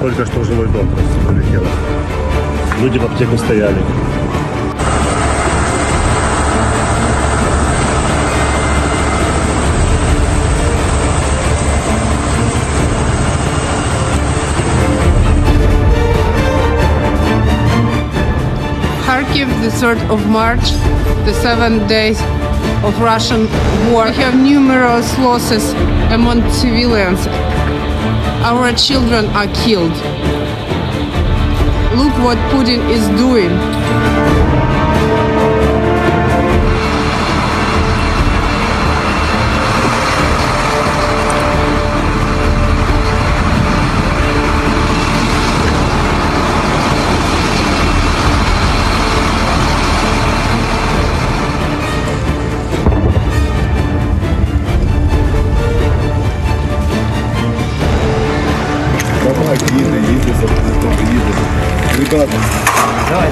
Только что жилой дом просто прилетел. Люди в аптеку стояли. Kharkiv, the 3rd of March, the 7 days of Russian war. We have numerous losses among civilians. Our children are killed. Look what Putin is doing. Їде, ребята. Давай.